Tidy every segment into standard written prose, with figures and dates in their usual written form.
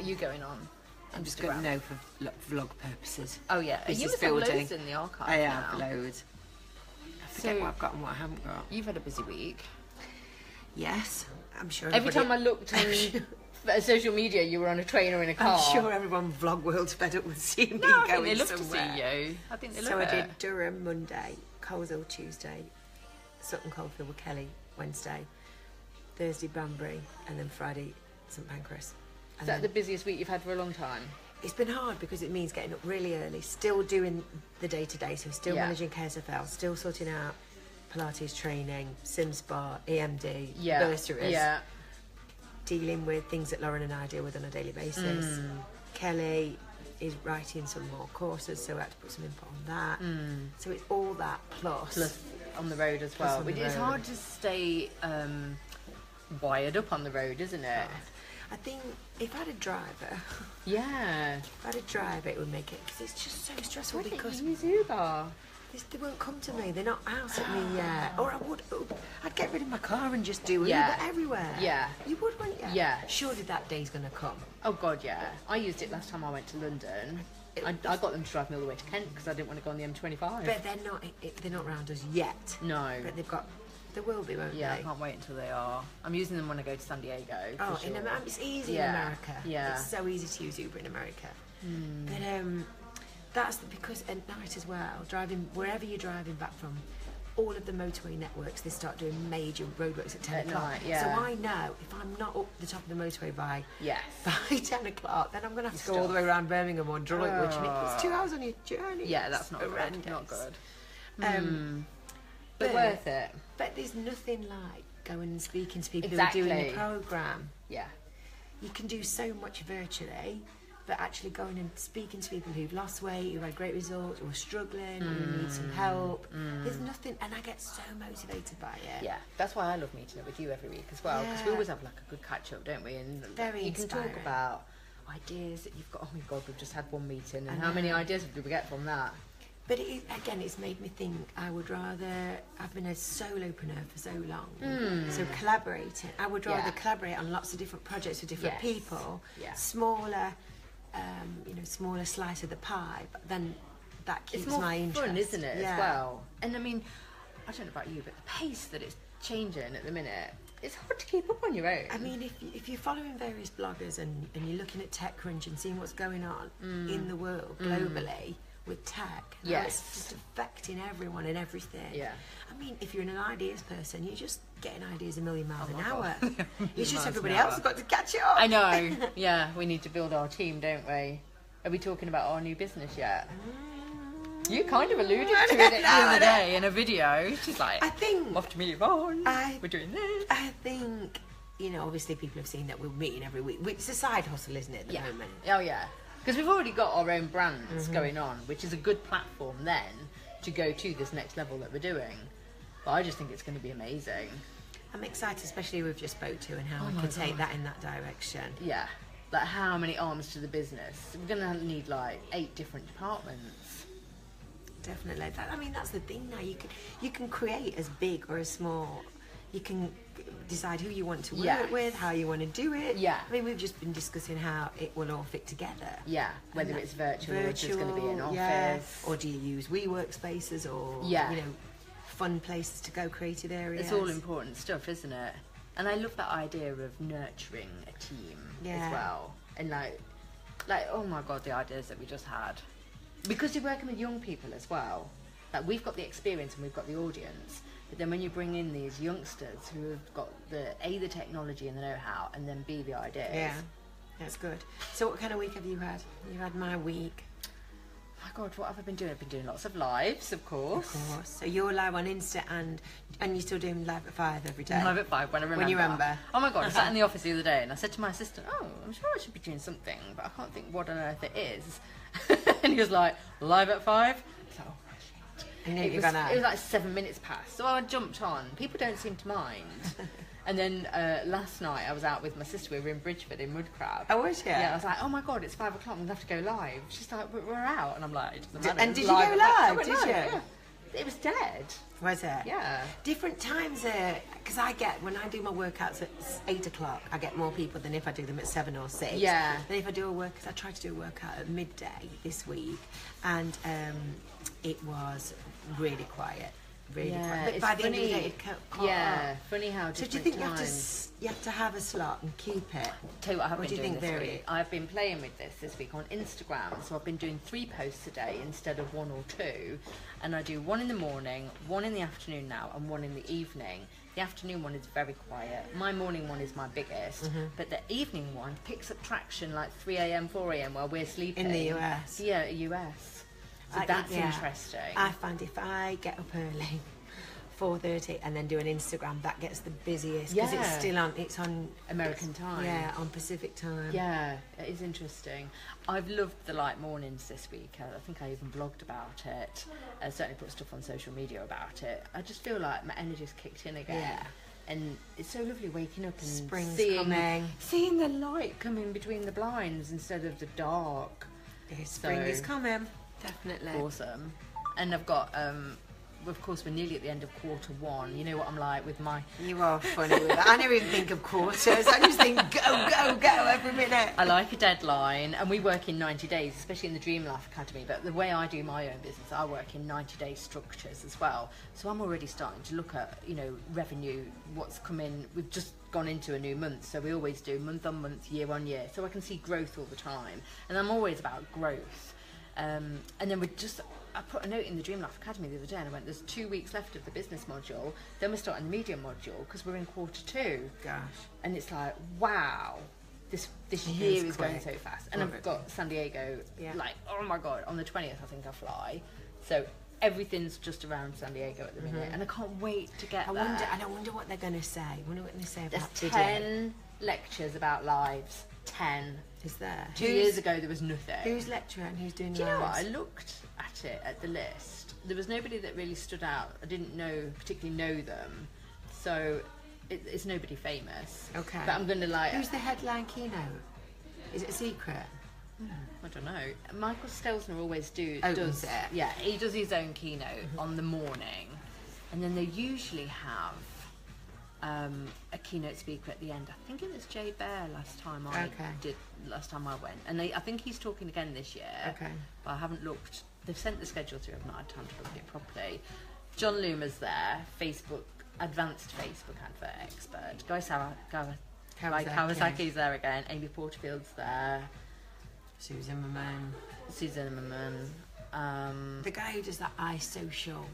you going on? I'm just going to know for vlog purposes. Oh yeah, This you is must have building. loads in the archive. I have now. loads. I forget what I've got and what I haven't got. You've had a busy week. Yes, I'm sure. Every time I looked on social media, you were on a train or in a car. I'm sure everyone vlog world's fed up with seeing me No, I think going they love somewhere. to see you. I think they love So it. I did Durham Monday, Coleshill Tuesday, Sutton Coldfield with Kelly Wednesday, Thursday Banbury, and then Friday St Pancras. Is that the busiest week you've had for a long time? It's been hard because it means getting up really early, still doing the day-to-day, so still managing KSFL, still sorting out Pilates training, Sim Spa, EMD, bursaries, dealing with things that Lauren and I deal with on a daily basis. Kelly is writing some more courses, so I had to put some input on that. So it's all that plus on the road as well. It's hard to stay wired up on the road, isn't it? I think if I had a driver, if I had a driver, it would make it, because it's just so stressful. Why Because don't you use Uber? they won't come to me. They're not out at me yet. Or I'd get rid of my car and just do Uber everywhere. Yeah. You would, wouldn't you? Yeah. Surely that day's going to come. Oh God, yeah. I used it last time I went to London. I got them to drive me all the way to Kent because I didn't want to go on the M25. But they're not round us yet. No. But they will be, won't they? Yeah, I can't wait until they are. I'm using them when I go to San Diego. Oh, sure. It's easy in America. Yeah. It's so easy to use Uber in America. But that's because at night as well, driving wherever you're driving back from, all of the motorway networks, they start doing major roadworks at 10 o'clock. Night, yeah. So I know if I'm not up the top of the motorway by 10 o'clock, then I'm going to have to go all the way around Birmingham or Droitwich, and it's 2 hours on your journey. Yeah, that's not horrendous. good. Not good. But worth it. But there's nothing like going and speaking to people Exactly. who are doing the programme. Yeah. You can do so much virtually, but actually going and speaking to people who've lost weight, who've had great results, or are struggling, or who need some help. There's nothing, and I get so motivated by it. Yeah, that's why I love meeting up with you every week as well, because we always have like a good catch up, don't we? And Very you can inspiring. talk about ideas that you've got. Oh my God, we've just had one meeting, and how many ideas did we get from that? But it's made me think I've been a solopreneur for so long. So collaborating, I would rather collaborate on lots of different projects with different people, smaller slice of the pie, but then that keeps it's more my interest. fun, isn't it, as well? And I mean, I don't know about you, but the pace that it's changing at the minute, it's hard to keep up on your own. I mean, if you're following various bloggers and you're looking at TechCrunch and seeing what's going on in the world globally, with tech, it's just affecting everyone and everything. Yeah. I mean, if you're an ideas person, you're just getting ideas a million miles an hour. God. It's just miles everybody an else hour. has got to catch up. I know. Yeah, we need to build our team, don't we? Are we talking about our new business yet? You kind of alluded to it the other day in a video. She's like, I think off to meet Yvonne. We're doing this. I think, obviously people have seen that we're meeting every week. It's a side hustle, isn't it, at the moment? Oh, yeah. Because we've already got our own brands going on, which is a good platform then to go to this next level that we're doing. But I just think it's going to be amazing. I'm excited, especially we've just spoke to and how we can take that in that direction. Yeah. Like how many arms to the business? We're going to need like 8 different departments. Definitely. That's the thing now. You can create as big or as small. You can decide who you want to work with, how you want to do it. Yeah. I mean, we've just been discussing how it will all fit together. Yeah. Whether it's virtual or it's going to be an office. Or do you use WeWork spaces or, fun places to go, creative areas. It's all important stuff, isn't it? And I love that idea of nurturing a team as well. And like, oh my God, the ideas that we just had. Because you're working with young people as well. Like, we've got the experience and we've got the audience. But then when you bring in these youngsters who have got the technology and the know-how, and then B, the ideas. Yeah, that's good. So what kind of week have you had? You had my week. My God, what have I been doing? I've been doing lots of lives, of course. Of course. So you're live on Insta and you're still doing live at 5 every day? Live at 5 when I remember. When you remember. Oh my God, I sat in the office the other day and I said to my assistant, I'm sure I should be doing something, but I can't think what on earth it is. And he was like, live at 5? I was like, oh shit. It was like 7 minutes past, so I jumped on. People don't seem to mind. And then last night I was out with my sister. We were in Bridgeford in Mudcrab. Oh, was you? Yeah, I was like, oh my God, it's 5 o'clock. I'm going to have to go live. She's like, we're out. And I'm like, it doesn't matter. And did you go live? Did you? Yeah. It was dead. Was it? Yeah. Different times, because when I do my workouts at 8 o'clock, I get more people than if I do them at 7 or 6. Yeah. Then if I do because I tried to do a workout at midday this week, and it was really quiet. Really quiet. But by the end of the day, it caught up. Funny how different. So do you think you have to have a slot and keep it? Tell you what I've been doing this week. I've been playing with this week on Instagram. So I've been doing 3 posts a day instead of 1 or 2, and I do 1 in the morning, 1 in the afternoon now, and 1 in the evening. The afternoon one is very quiet. My morning one is my biggest, but the evening one picks up traction like 3 a.m, 4 a.m. while we're sleeping. In the US. Yeah, US. So that's interesting. I find if I get up early, 4:30, and then do an Instagram, that gets the busiest because it's on American time. Yeah, on Pacific time. Yeah, it is interesting. I've loved the light mornings this week. I think I even blogged about it. I certainly put stuff on social media about it. I just feel like my energy's kicked in again. Yeah. And it's so lovely waking up and seeing the light coming between the blinds instead of the dark. Spring is coming. Definitely. Awesome. And I've got, of course, we're nearly at the end of Q1. You know what I'm like with my... You are funny with that. I never even think of quarters. I just think go every minute. I like a deadline, and we work in 90 days, especially in the Dream Life Academy. But the way I do my own business, I work in 90-day structures as well. So I'm already starting to look at, revenue, what's coming. We've just gone into a new month, so we always do month on month, year on year. So I can see growth all the time. And I'm always about growth. And then I put a note in the Dream Life Academy the other day, and I went, there's 2 weeks left of the business module, then we're starting the media module because we're in Q2. Gosh. And it's like, wow, this year is going so fast. And I've got San Diego, like, oh my God, on the 20th I think I fly. So everything's just around San Diego at the minute, and I can't wait to get there. I wonder what they're going to say. I wonder what they say about There's 10 lectures about lives. 10. Is there? 2 years ago there was nothing. Who's lecturing and who's doing lives? Do you know what? I looked at it, at the list. There was nobody that really stood out. I didn't particularly know them. So it's nobody famous. Okay. But I'm going to like... Who's the headline keynote? Is it a secret? I don't know. Michael Stelzner always does it. Yeah, he does his own keynote on the morning. And then they usually have a keynote speaker at the end. I think it was Jay Bear last time I went, and I think he's talking again this year. Okay. But I haven't looked. They've sent the schedule through. I've not had time to look at it properly. John Loomer's there, advanced Facebook advert expert. Guy Kawasaki's there again. Amy Porterfield's there. Susan Immerman. The guy who does that iSocial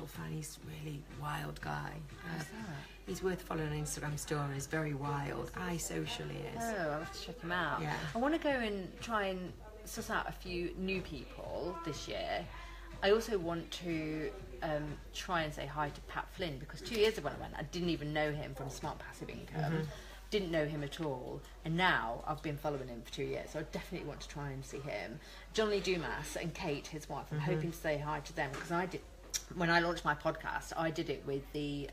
fan, he's a really wild guy. Who's that? He's worth following on Instagram stories, very wild. iSocial he is. Oh, I'll have to check him out. Yeah. I want to go and try and suss out a few new people this year. I also want to try and say hi to Pat Flynn, because 2 years ago when I went, I didn't even know him from Smart Passive Income. Didn't know him at all, and now I've been following him for 2 years, so I definitely want to try and see him. John Lee Dumas and Kate, his wife, I'm hoping to say hi to them, because I did, when I launched my podcast, I did it with the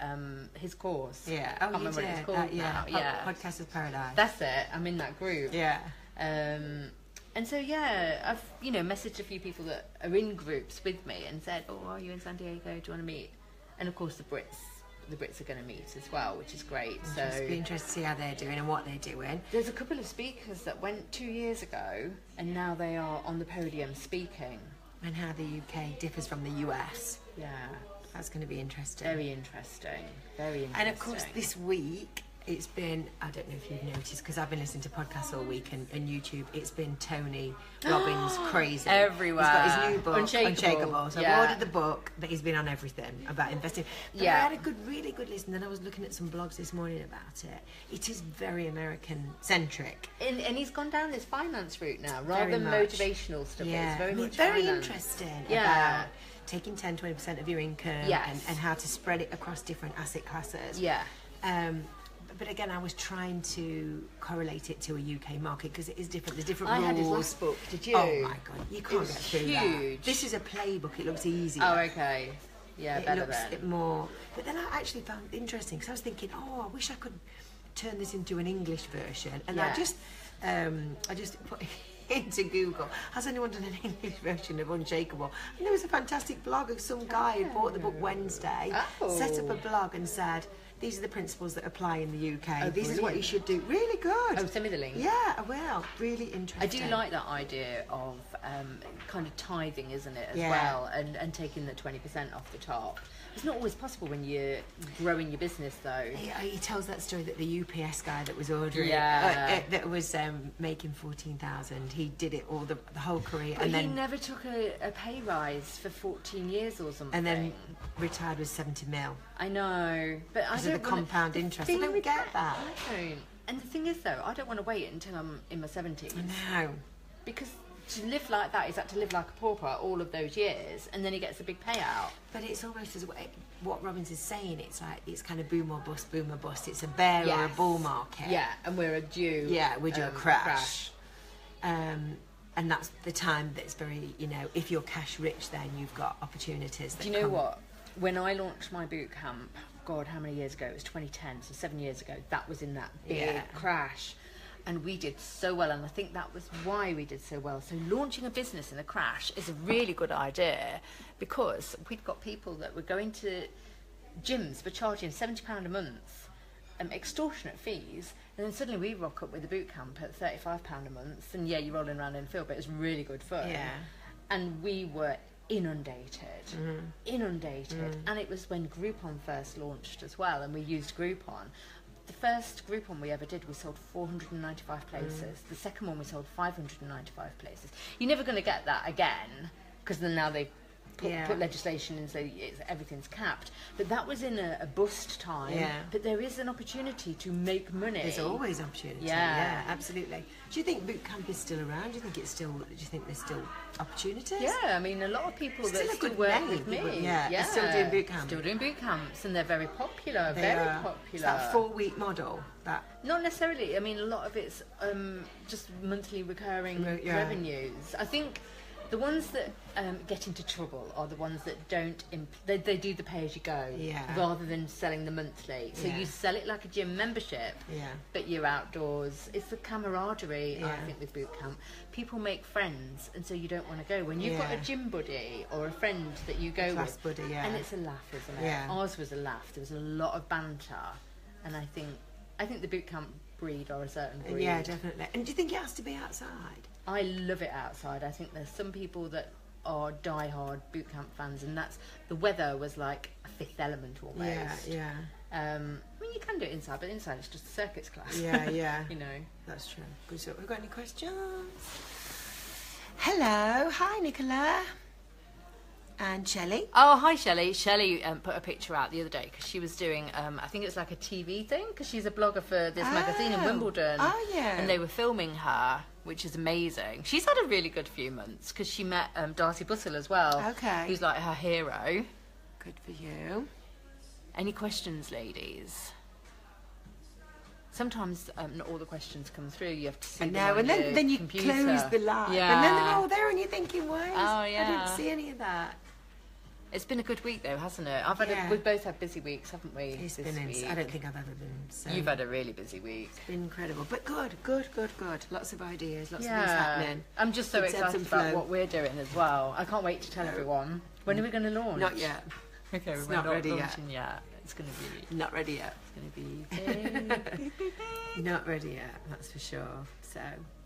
his course. Yeah. I can't remember what it's called now. Yeah. Podcast of Paradise. That's it. I'm in that group. Yeah. And so I've messaged a few people that are in groups with me and said, "Oh, are you in San Diego? Do you want to meet?" And of course the Brits are going to meet as well, which is great. So it'll be interesting to see how they're doing and what they're doing. There's a couple of speakers that went 2 years ago, and now they are on the podium speaking. And how the UK differs from the US. Yeah. That's going to be interesting. Very interesting. Very interesting. And of course, this week, it's been, I don't know if you've noticed, because I've been listening to podcasts all week and YouTube, it's been Tony Robbins crazy. Everywhere. He's got his new book, Unshakable. So yeah. I've ordered the book, but he's been on everything about investing. But I had a really good listen, and I was looking at some blogs this morning about it. It is very American-centric. And he's gone down this finance route now, rather than motivational stuff. Yeah. It's very interesting about taking 10-20% of your income and how to spread it across different asset classes. Yeah. But again, I was trying to correlate it to a UK market because it is different. There's different rules. I had his last book. Did you? Oh my God, you can't get through huge. That. This is a playbook. It looks easier. Oh, okay. Yeah, it better looks then. more. But then I actually found it interesting because I was thinking, I wish I could turn this into an English version, and I just put into Google, has anyone done an English version of Unshakable? And there was a fantastic blog of some guy who bought the book Wednesday, set up a blog and said, these are the principles that apply in the UK. This is what you should do. Really good. Oh, send me the link. Yeah, I will. Really interesting. I do like that idea of kind of tithing, isn't it, as well, and taking the 20% off the top. It's not always possible when you're growing your business, though. He tells that story that the UPS guy that was ordering, that was making 14,000. He did it all the whole career, but he never took a pay rise for 14 years or something, and then retired with 70 mil. I know, but I don't the compound interest. I don't get that. I don't. And the thing is, though, I don't want to wait until I'm in my 70s. No, because to live like that is to live like a pauper all of those years, and then he gets a big payout. But it's almost as what Robbins is saying. It's like it's kind of boom or bust, boom or bust. It's a bear or a bull market. Yeah, and we're due. Yeah, we're due a crash. And that's the time that's very, if you're cash rich, then you've got opportunities. Do you know what? When I launched my boot camp, God, how many years ago? It was 2010, so 7 years ago. That was in that big crash. And we did so well, and I think that was why we did so well. So launching a business in a crash is a really good idea, because we'd got people that were going to gyms, were charging £70 a month, extortionate fees, and then suddenly we rock up with a boot camp at £35 a month, and you're rolling around in the field, but it's really good fun. Yeah. And we were inundated, and it was when Groupon first launched as well, and we used Groupon. The first Groupon we ever did, we sold 495 places. The second one, we sold 595 places. You're never going to get that again, because then now they put legislation in, so everything's capped. But that was in a bust time. Yeah. But there is an opportunity to make money. There's always opportunity. Yeah, absolutely. Do you think boot camp is still around? Do you think there's still opportunities? Yeah, I mean, a lot of people that still work with me. They're still doing boot camps. Still doing boot camps, and they're very popular. Very popular. It's that 4-week model. Not necessarily. I mean, a lot of it's just monthly recurring revenues. I think the ones that get into trouble are the ones that don't. They do the pay as you go rather than selling the monthly. So you sell it like a gym membership, but you're outdoors. It's the camaraderie. I think with boot camp, people make friends, and so you don't want to go when you've got a gym buddy or a friend that you go with, buddy, and it's a laugh, isn't it? Yeah. Ours was a laugh. There was a lot of banter, and I think the boot camp breed are a certain breed. Yeah, definitely. And do you think it has to be outside? I love it outside. I think there's some people that are die-hard boot camp fans, and the weather was like a fifth element almost. Yeah. I mean, you can do it inside, but inside it's just a circuits class. Yeah. That's true. Good. So, have we got any questions? Hello. Hi, Nicola. And Shelley. Oh, hi, Shelley. Shelley put a picture out the other day because she was doing, I think it was like a TV thing, because she's a blogger for this magazine in Wimbledon. Oh, yeah. And they were filming her, which is amazing. She's had a really good few months because she met Darcy Bussell as well. Okay. Who's like her hero. Good for you. Any questions, ladies? Sometimes not all the questions come through. You have to see them on and then you computer. close the live. Yeah. And then they're all there and you're thinking, why? I didn't see any of that. It's been a good week though, hasn't it? We've both had busy weeks, haven't we? It's been I don't think I've ever been so. You've had a really busy week. It's been incredible. But good. Lots of ideas, lots of things happening. I'm just so excited about what we're doing as well. I can't wait to tell everyone. When are we going to launch? Not yet. Okay, it's we're not ready launching yet. It's going to be... Not ready yet. It's going to be... Not ready yet, that's for sure. So...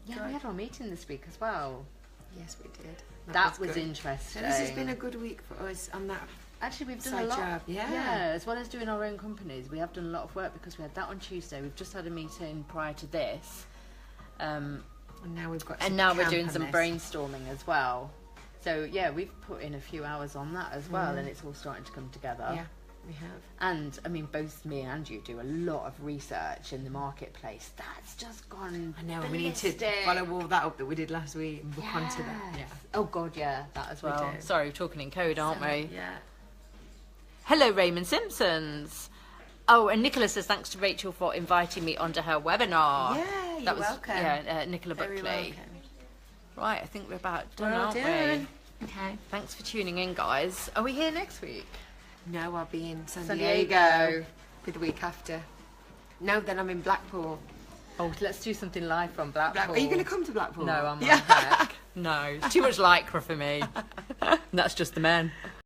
Yeah, we had our meeting this week as well. Yes, we did. That was interesting. So this has been a good week for us on that. Actually, we've done a lot. Job. Yeah, as well as doing our own companies, we have done a lot of work because we had that on Tuesday. We've just had a meeting prior to this, and now we've got. And now we're doing some brainstorming as well. So yeah, we've put in a few hours on that as well, and it's all starting to come together. Yeah, we have. And I mean, both me and you do a lot of research in the marketplace. That's just gone. I know. We need to follow all that up that we did last week and book onto that. Yeah. Oh God, yeah, that as well. Sorry, we're talking in code, aren't we? Yeah. Hello, Raymond Simpsons. Oh, and Nicola says thanks to Rachel for inviting me onto her webinar. Yeah, you're welcome. Yeah, Nicola Buckley. Welcome. Right, I think we're about done, aren't we? Okay. Thanks for tuning in, guys. Are we here next week? No, I'll be in San Diego for the week after. No, then I'm in Blackpool. Oh, let's do something live from Blackpool. Are you going to come to Blackpool? No, I'm on heck. No, it's too much lycra for me. And that's just the men.